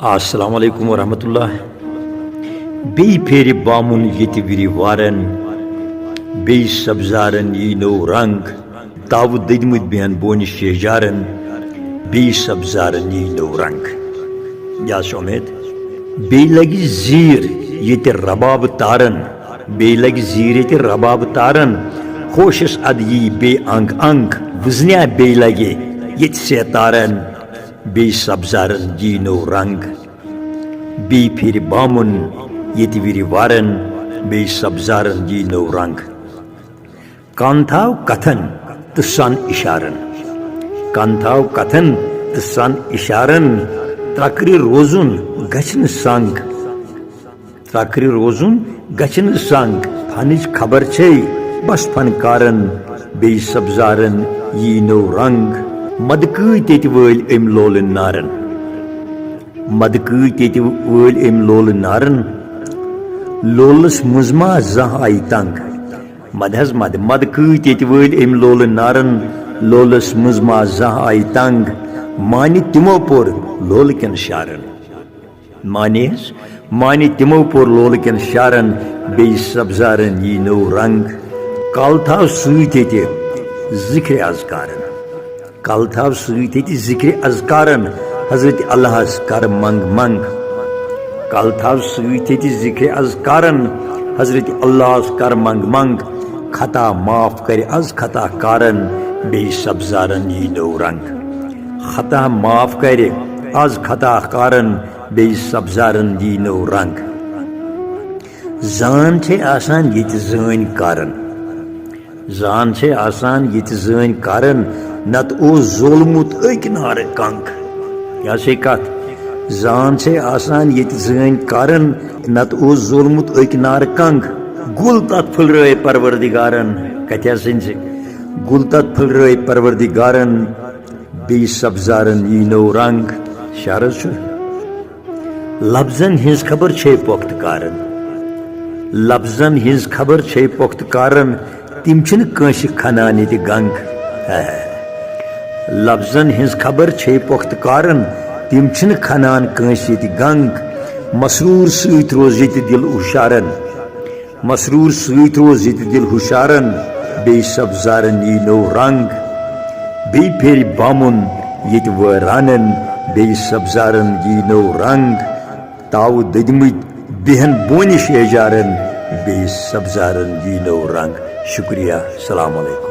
अस्सलाम वालेकुम वरहमतुल्लाह। बे फेर बामुन ये विरि वारन बे सब्जारन यी नो रंग ताव ददमुत बेहन बोन शेजारन बे सब्जारन यी नो रंग। या उम्मीद बे लगी जीर ये रबाब तारन बे लगी जीर ये रबाब तारन खोशस अद यी बे अंक अंक वजनिया बे लगे ये से तारन बे सब्जारन यी नो रंग। बे फिर बामुन ये विरि वारन बे सब्जारन यी नो रंग। कांथाव कथन तो सन इशारन कांथाव कथन तो सन इशारन त्रकरि रोजुन गछन संग त्रकरि रोजुन गछन संग फनिज खबर छे बस फनकारन बे सब्जारन यी नो रंग। मदकई तेत वल अम लोल नारन मदकई तेत वल अम लोल नारन लोलस मुजमा जह आई तंग मदहज मद मदकई तेत वल अम लोल नारन लोलस मुजमा जह आई तंग मानि तिमो पोर लोल कन शारन मानि तिमो पोर लोल कन शारन बे सब्जारन यी नो रंग। कल थाव सुत जिक्र अजकारन कल थाव सुत जिक्र अजकारन हजरत अल्लाह कर मंग मंग कल थाव सुत जिक्र अजकारन हजरत अल्लाह कर मंग मंग खता माफ कर अज खता कारन बे सब्जारन यी नो रंग। खता माफ कर अज खता कारन बे सब्जारन यी नो रंग। जान छे आसान ये जन कारन जान छे आसान ये जन कारन नत ओ जोलमुत अक नार कंक। या से कत जान छे आसान ये जन कारन नत ओ जोलमुत अक नार कंक। गुल तत फुलरे परवरदिगारन कत्या सिंज गुल तत फुलरे परवरदिगारन बे सब्जारन यी नो रंग। शारज लफ्जन हिज खबर छे पोख्त कारन लफ्जन हिज खबर छे पोख्त कारन तिम छिन कंश खनान ये गंग। लफ्जन हिज खबर छे पोख्त कारन तिम छिन खनान कंश ये गंग। मसरूर सूत रोज ये दिल हुशारन मसरूर सूत रोज ये दिल हुशारन बे सब्जारन यी नो रंग। बे फेर बामुन ये वरानन बे सब्जारन यी नो रंग ताव ददमुत बेहन बोन शेजारन बे सब्जारन यी नो रंग। शुक्रिया। सलाम अलैकुम।